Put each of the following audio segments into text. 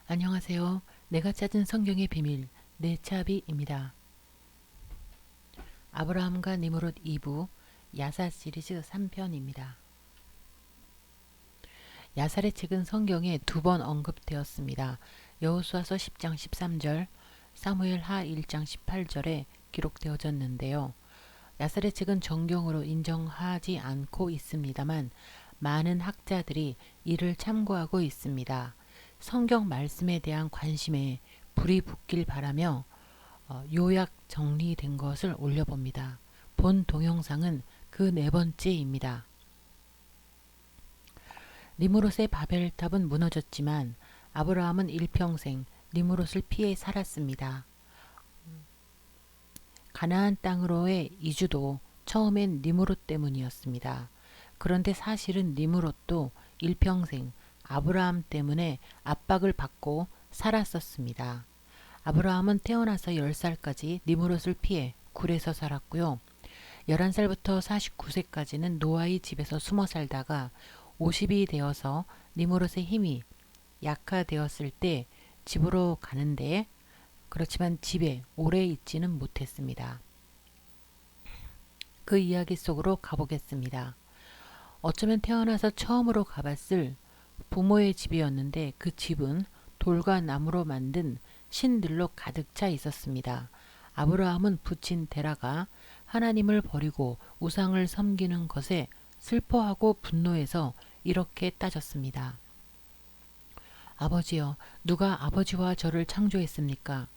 안녕하세요. 내가 찾은 성경의 비밀 네차비입니다. 아브라함과 니므롯 2부 야사 시리즈 3편입니다. 야살의 책은 성경에 2번 언급되었습니다. 여호수아서 10장 13절, 사무엘하 1장 18절에 기록되어졌는데요. 야살의 책은 정경으로 인정하지 않고 있습니다만 많은 학자들이 이를 참고하고 있습니다. 성경 말씀에 대한 관심에 불이 붙길 바라며 요약 정리된 것을 올려봅니다. 본 동영상은 그 네 번째입니다. 니므롯의 바벨탑은 무너졌지만 아브라함은 일평생 니므롯을 피해 살았습니다. 가나안 땅으로의 이주도 처음엔 니므롯 때문이었습니다. 그런데 사실은 니므롯도 일평생 아브라함 때문에 압박을 받고 살았었습니다. 아브라함은 태어나서 10살까지 니므롯을 피해 굴에서 살았고요. 11살부터 49세까지는 노아의 집에서 숨어 살다가 50이 되어서 니므롯의 힘이 약화되었을 때 집으로 가는데 그렇지만 집에 오래 있지는 못했습니다. 그 이야기 속으로 가보겠습니다. 어쩌면 태어나서 처음으로 가봤을 부모의 집이었는데 그 집은 돌과 나무로 만든 신들로 가득 차 있었습니다. 아브라함은 부친 데라가 하나님을 버리고 우상을 섬기는 것에 슬퍼하고 분노해서 이렇게 따졌습니다. 아버지여, 누가 아버지와 저를 창조했습니까?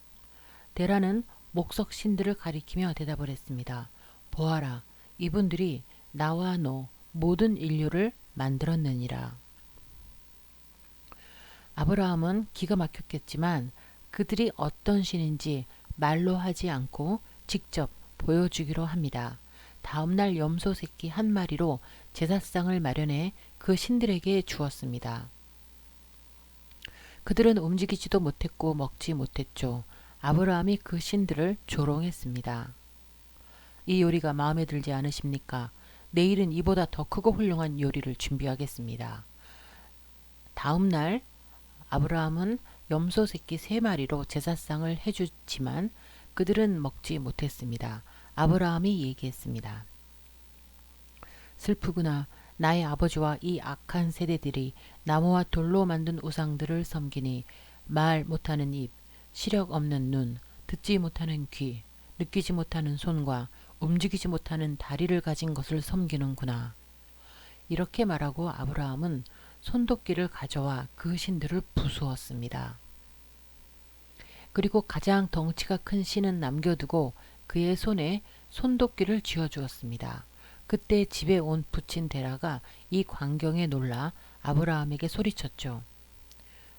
데라는 목석 신들을 가리키며 대답을 했습니다. 보아라, 이분들이 나와 너 모든 인류를 만들었느니라. 아브라함은 기가 막혔겠지만 그들이 어떤 신인지 말로 하지 않고 직접 보여주기로 합니다. 다음날 염소 새끼 한 마리로 제사상을 마련해 그 신들에게 주었습니다. 그들은 움직이지도 못했고 먹지 못했죠. 아브라함이 그 신들을 조롱했습니다. 이 요리가 마음에 들지 않으십니까? 내일은 이보다 더 크고 훌륭한 요리를 준비하겠습니다. 다음 날 아브라함은 염소 새끼 3마리로 제사상을 해주지만 그들은 먹지 못했습니다. 아브라함이 얘기했습니다. 슬프구나. 나의 아버지와 이 악한 세대들이 나무와 돌로 만든 우상들을 섬기니 말 못하는 입, 시력 없는 눈, 듣지 못하는 귀, 느끼지 못하는 손과 움직이지 못하는 다리를 가진 것을 섬기는구나. 이렇게 말하고 아브라함은 손도끼를 가져와 그 신들을 부수었습니다. 그리고 가장 덩치가 큰 신은 남겨두고 그의 손에 손도끼를 쥐어주었습니다. 그때 집에 온 부친 데라가 이 광경에 놀라 아브라함에게 소리쳤죠.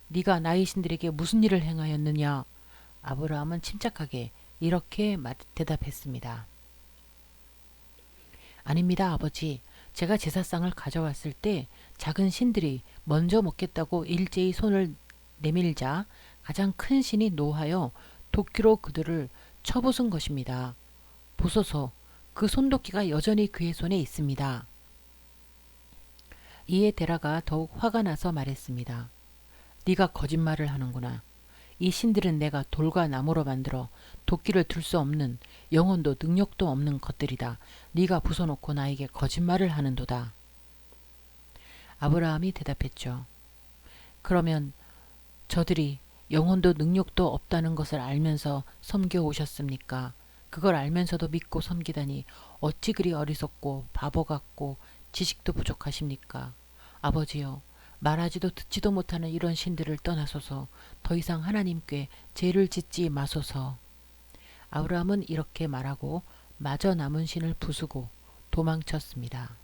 네가 나의 신들에게 무슨 일을 행하였느냐? 아브라함은 침착하게 이렇게 대답했습니다. 아닙니다, 아버지. 제가 제사상을 가져왔을 때 작은 신들이 먼저 먹겠다고 일제히 손을 내밀자 가장 큰 신이 노하여 도끼로 그들을 쳐부순 것입니다. 보소서, 그 손도끼가 여전히 그의 손에 있습니다. 이에 데라가 더욱 화가 나서 말했습니다. 네가 거짓말을 하는구나. 이 신들은 내가 돌과 나무로 만들어 도끼를 들 수 없는 영혼도 능력도 없는 것들이다. 네가 부숴놓고 나에게 거짓말을 하는도다. 아브라함이 대답했죠. 그러면 저들이 영혼도 능력도 없다는 것을 알면서 섬겨 오셨습니까? 그걸 알면서도 믿고 섬기다니 어찌 그리 어리석고 바보 같고 지식도 부족하십니까? 아버지여, 말하지도 듣지도 못하는 이런 신들을 떠나소서. 더 이상 하나님께 죄를 짓지 마소서. 아브라함은 이렇게 말하고 마저 남은 신을 부수고 도망쳤습니다.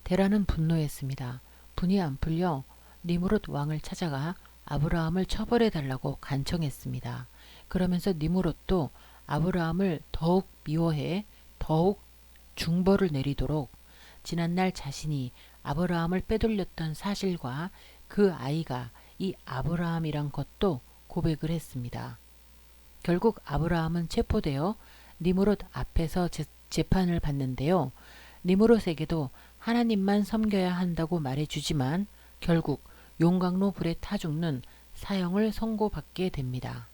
데라는 분노했습니다. 분이 안 풀려 니므롯 왕을 찾아가 아브라함을 처벌해 달라고 간청했습니다. 그러면서 니므롯도 아브라함을 더욱 미워해 더욱 중벌을 내리도록 지난날 자신이 아브라함을 빼돌렸던 사실과 그 아이가 이 아브라함이란 것도 고백을 했습니다. 결국 아브라함은 체포되어 니므롯 앞에서 재판을 받는데요. 니므롯에게도 하나님만 섬겨야 한다고 말해주지만 결국 용광로 불에 타 죽는 사형을 선고받게 됩니다.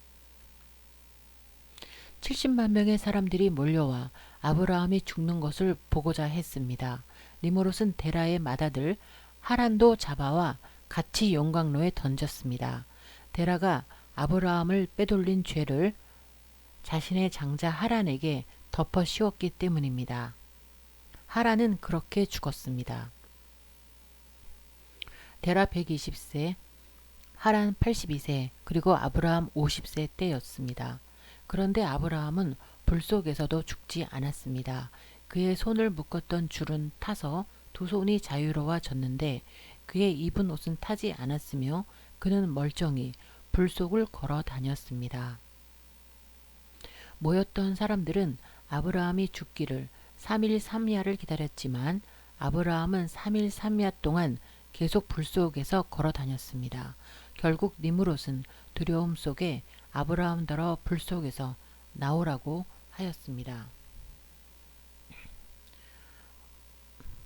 70만 명의 사람들이 몰려와 아브라함이 죽는 것을 보고자 했습니다. 니므롯은 데라의 맏아들 하란도 잡아와 같이 용광로에 던졌습니다. 데라가 아브라함을 빼돌린 죄를 자신의 장자 하란에게 덮어 씌웠기 때문입니다. 하란은 그렇게 죽었습니다. 데라 120세, 하란 82세, 그리고 아브라함 50세 때였습니다. 그런데 아브라함은 불 속에서도 죽지 않았습니다. 그의 손을 묶었던 줄은 타서 두 손이 자유로워졌는데 그의 입은 옷은 타지 않았으며 그는 멀쩡히 불 속을 걸어 다녔습니다. 모였던 사람들은 아브라함이 죽기를 3일 3야를 기다렸지만 아브라함은 3일 3야 동안 계속 불 속에서 걸어 다녔습니다. 결국 니므롯은 두려움 속에 아브라함더러 불 속에서 나오라고 하였습니다.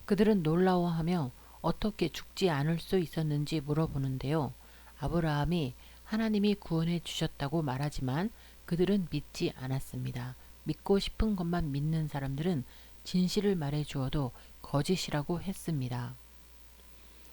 그들은 놀라워하며 어떻게 죽지 않을 수 있었는지 물어보는데요. 아브라함이 하나님이 구원해 주셨다고 말하지만 그들은 믿지 않았습니다. 믿고 싶은 것만 믿는 사람들은 진실을 말해 주어도 거짓이라고 했습니다.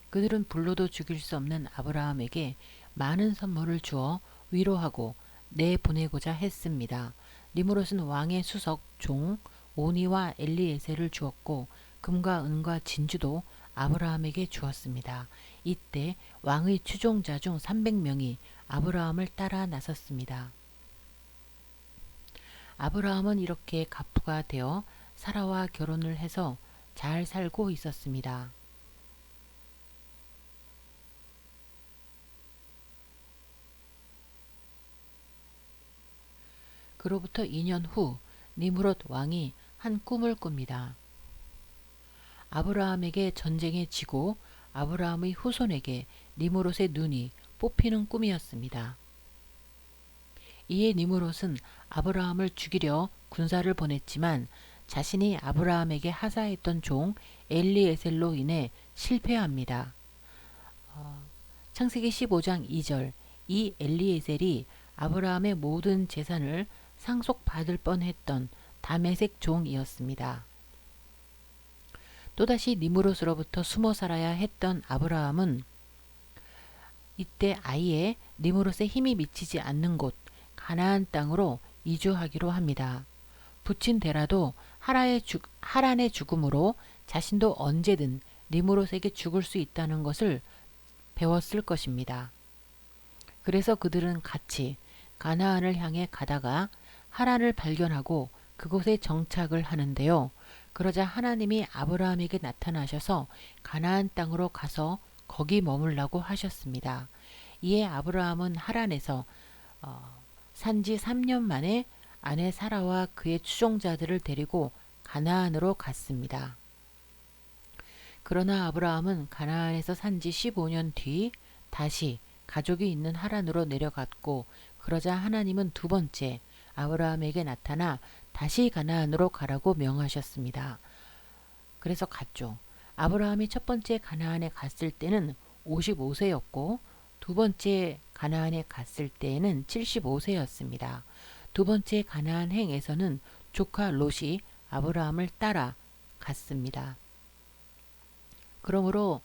그들은 불로도 죽일 수 없는 아브라함에게 많은 선물을 주어 위로하고 내보내고자 했습니다. 니므롯은 왕의 수석 종 오니와 엘리에셀을 주었고 금과 은과 진주도 아브라함에게 주었습니다. 이때 왕의 추종자 중 300명이 아브라함을 따라 나섰습니다. 아브라함은 이렇게 갑부가 되어 사라와 결혼을 해서 잘 살고 있었습니다. 그로부터 2년 후 니므롯 왕이 한 꿈을 꿉니다. 아브라함에게 전쟁에 지고 아브라함의 후손에게 니므롯의 눈이 뽑히는 꿈이었습니다. 이에 니므롯은 아브라함을 죽이려 군사를 보냈지만 자신이 아브라함에게 하사했던 종 엘리에셀로 인해 실패합니다. 창세기 15장 2절 이 엘리에셀이 아브라함의 모든 재산을 상속받을 뻔했던 다메섹 종이었습니다. 또다시 니므롯으로부터 숨어 살아야 했던 아브라함은 이때 아예 니므롯의 힘이 미치지 않는 곳 가나안 땅으로 이주하기로 합니다. 부친 데라도 하란의 죽음으로 자신도 언제든 니므롯에게 죽을 수 있다는 것을 배웠을 것입니다. 그래서 그들은 같이 가나안을 향해 가다가 하란을 발견하고 그곳에 정착을 하는데요. 그러자 하나님이 아브라함에게 나타나셔서 가나안 땅으로 가서 거기 머물라고 하셨습니다. 이에 아브라함은 하란에서 산지 3년 만에 아내 사라와 그의 추종자들을 데리고 가나안으로 갔습니다. 그러나 아브라함은 가나안에서 산지 15년 뒤 다시 가족이 있는 하란으로 내려갔고 그러자 하나님은 두 번째 아브라함에게 나타나 다시 가나안으로 가라고 명하셨습니다. 그래서 갔죠. 아브라함이 첫 번째 가나안에 갔을 때는 55세였고 두 번째 가나안에 갔을 때에는 75세였습니다. 두 번째 가나안 행에서는 조카 롯이 아브라함을 따라 갔습니다. 그러므로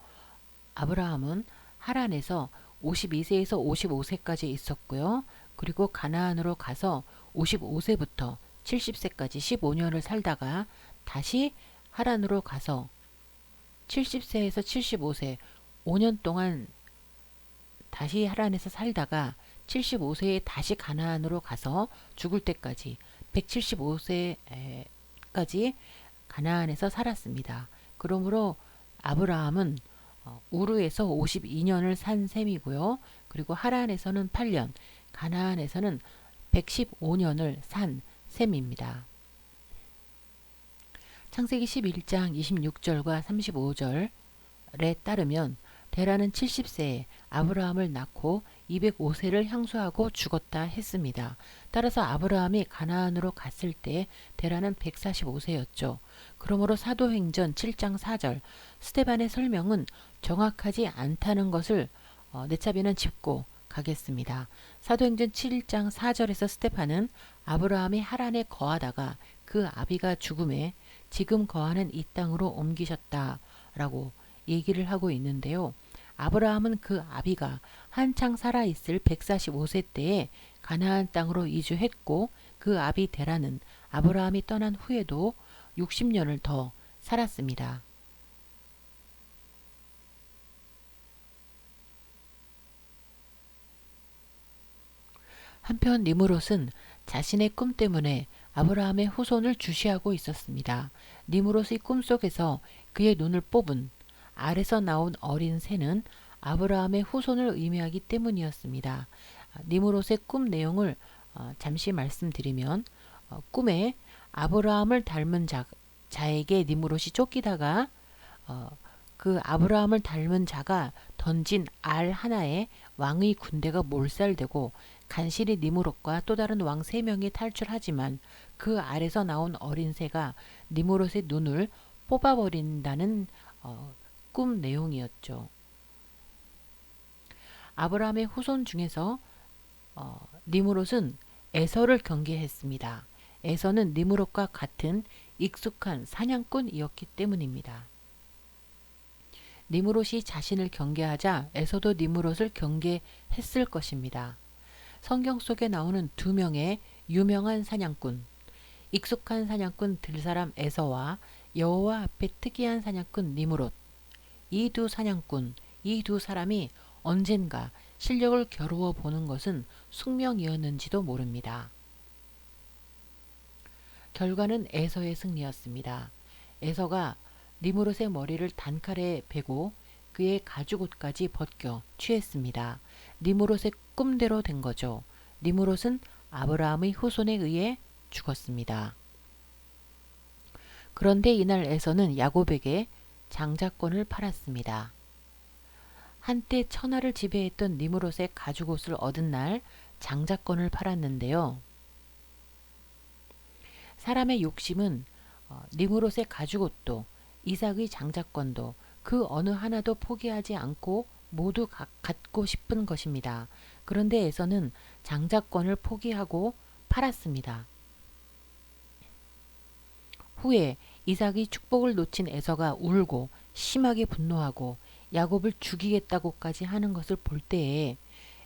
아브라함은 하란에서 52세에서 55세까지 있었고요. 그리고 가나안으로 가서 55세부터 70세까지 15년을 살다가 다시 하란으로 가서 70세에서 75세 5년 동안 다시 하란에서 살다가 75세에 다시 가나안으로 가서 죽을 때까지 175세까지 가나안에서 살았습니다. 그러므로 아브라함은 우르에서 52년을 산 셈이고요. 그리고 하란에서는 8년, 가나안에서는 115년을 산 셈입니다. 창세기 11장 26절과 35절에 따르면 데라는 70세에 아브라함을 낳고 205세를 향수하고 죽었다 했습니다. 따라서 아브라함이 가나안으로 갔을 때 데라는 145세였죠. 그러므로 사도행전 7장 4절 스데반의 설명은 정확하지 않다는 것을 내 차비는 짚고 가겠습니다. 사도행전 7장 4절에서 스데반은 아브라함이 하란에 거하다가 그 아비가 죽음에 지금 거하는 이 땅으로 옮기셨다라고 얘기를 하고 있는데요. 아브라함은 그 아비가 한창 살아있을 145세 때에 가나안 땅으로 이주했고 그 아비 데라는 아브라함이 떠난 후에도 60년을 더 살았습니다. 한편 니므롯은 자신의 꿈 때문에 아브라함의 후손을 주시하고 있었습니다. 니므롯의 꿈속에서 그의 눈을 뽑은 알에서 나온 어린 새는 아브라함의 후손을 의미하기 때문이었습니다. 니므롯의 꿈 내용을 잠시 말씀드리면 꿈에 아브라함을 닮은 자에게 니므롯이 쫓기다가 그 아브라함을 닮은 자가 던진 알 하나에 왕의 군대가 몰살되고 간신히 니므롯과 또 다른 왕 3명이 탈출하지만 그 알에서 나온 어린 새가 니므롯의 눈을 뽑아버린다는 꿈 내용이었죠. 아브라함의 후손 중에서 니므롯은 에서를 경계했습니다. 에서는 니므롯과 같은 익숙한 사냥꾼이었기 때문입니다. 니므롯이 자신을 경계하자 에서도 니므롯을 경계했을 것입니다. 성경 속에 나오는 2명의 유명한 사냥꾼, 익숙한 사냥꾼 들사람 에서와 여호와 앞에 특이한 사냥꾼 니므롯, 이 두 사냥꾼, 이 두 사람이 언젠가 실력을 겨루어 보는 것은 숙명이었는지도 모릅니다. 결과는 에서의 승리였습니다. 에서가 니므롯의 머리를 단칼에 베고 그의 가죽옷까지 벗겨 취했습니다. 니므롯의 꿈대로 된 거죠. 니므롯은 아브라함의 후손에 의해 죽었습니다. 그런데 이날 에서는 야곱에게 장자권을 팔았습니다. 한때 천하를 지배했던 니므롯의 가죽옷을 얻은 날 장자권을 팔았는데요. 사람의 욕심은 니므롯의 가죽옷도 이삭의 장자권도 그 어느 하나도 포기하지 않고 모두 갖고 싶은 것입니다. 그런데 에서는 장자권을 포기하고 팔았습니다. 후에 이삭이 축복을 놓친 에서가 울고 심하게 분노하고 야곱을 죽이겠다고까지 하는 것을 볼 때에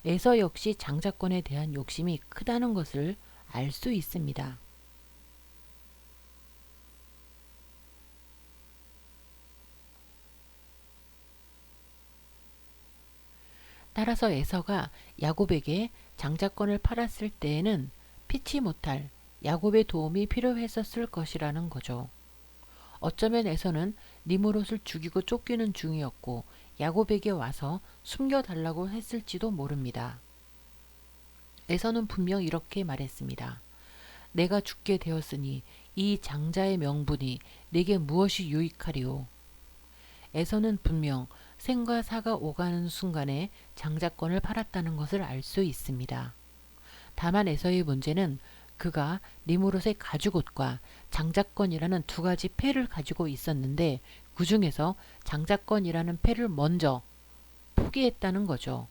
에서 역시 장자권에 대한 욕심이 크다는 것을 알 수 있습니다. 따라서 에서가 야곱에게 장자권을 팔았을 때에는 피치 못할 야곱의 도움이 필요했었을 것이라는 거죠. 어쩌면 에서는 니므롯을 죽이고 쫓기는 중이었고 야곱에게 와서 숨겨달라고 했을지도 모릅니다. 에서는 분명 이렇게 말했습니다. 내가 죽게 되었으니 이 장자의 명분이 내게 무엇이 유익하리오. 에서는 분명 생과 사가 오가는 순간에 장자권을 팔았다는 것을 알 수 있습니다. 다만 에서의 문제는 그가 니므롯의 가죽옷과 장자권이라는 2가지 패를 가지고 있었는데 그 중에서 장자권이라는 패를 먼저 포기했다는 거죠.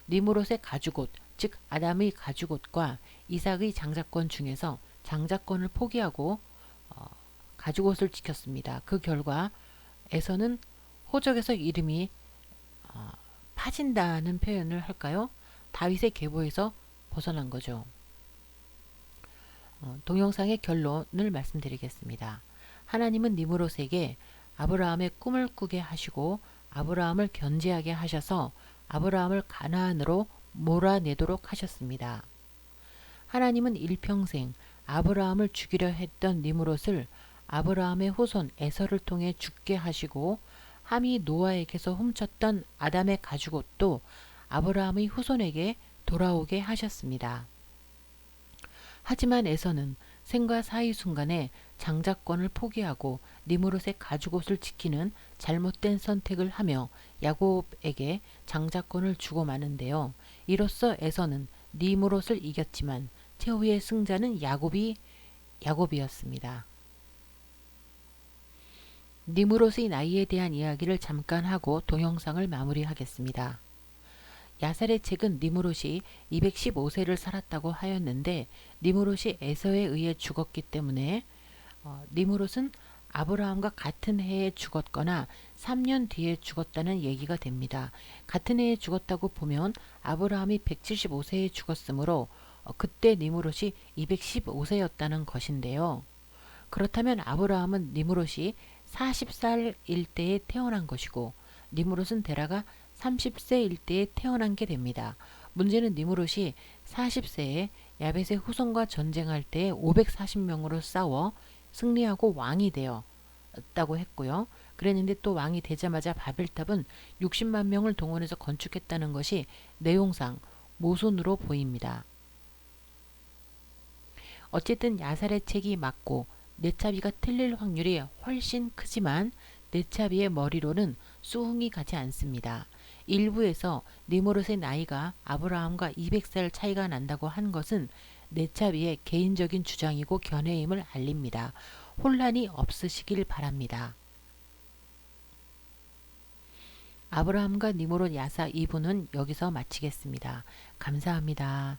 니므롯의 가죽옷, 즉 아담의 가죽옷과 이삭의 장자권 중에서 장자권을 포기하고 가죽옷을 지켰습니다. 그 결과 에서는 호적에서 이름이 파진다는 표현을 할까요? 다윗의 계보에서 벗어난 거죠. 동영상의 결론을 말씀드리겠습니다. 하나님은 니므롯에게 아브라함의 꿈을 꾸게 하시고 아브라함을 견제하게 하셔서 아브라함을 가나안으로 몰아내도록 하셨습니다. 하나님은 일평생 아브라함을 죽이려 했던 니므롯을 아브라함의 후손 에서를 통해 죽게 하시고 함이 노아에게서 훔쳤던 아담의 가죽옷도 아브라함의 후손에게 돌아오게 하셨습니다. 하지만 에서는 생과 사의 순간에 장자권을 포기하고 니므롯의 가죽옷을 지키는 잘못된 선택을 하며 야곱에게 장자권을 주고 마는데요. 이로써 에서는 니므롯을 이겼지만 최후의 승자는 야곱이었습니다. 니므롯의 나이에 대한 이야기를 잠깐 하고 동영상을 마무리하겠습니다. 야살의 책은 니므롯이 215세를 살았다고 하였는데 니므롯이 에서에 의해 죽었기 때문에 니므롯은 아브라함과 같은 해에 죽었거나 3년 뒤에 죽었다는 얘기가 됩니다. 같은 해에 죽었다고 보면 아브라함이 175세에 죽었으므로 그때 니므롯이 215세였다는 것인데요. 그렇다면 아브라함은 니므롯이 40살일 때에 태어난 것이고 니므롯은 데라가 30세일 때에 태어난 게 됩니다. 문제는 니므롯이 40세에 야벳의 후손과 전쟁할 때 540명으로 싸워 승리하고 왕이 되었다고 했고요. 그랬는데 또 왕이 되자마자 바벨탑은 60만 명을 동원해서 건축했다는 것이 내용상 모순으로 보입니다. 어쨌든 야살의 책이 맞고 네차비가 틀릴 확률이 훨씬 크지만 네차비의 머리로는 수긍이 가지 않습니다. 일부에서 니므롯의 나이가 아브라함과 200살 차이가 난다고 한 것은 네차비의 개인적인 주장이고 견해임을 알립니다. 혼란이 없으시길 바랍니다. 아브라함과 니므롯 야사 2부는 여기서 마치겠습니다. 감사합니다.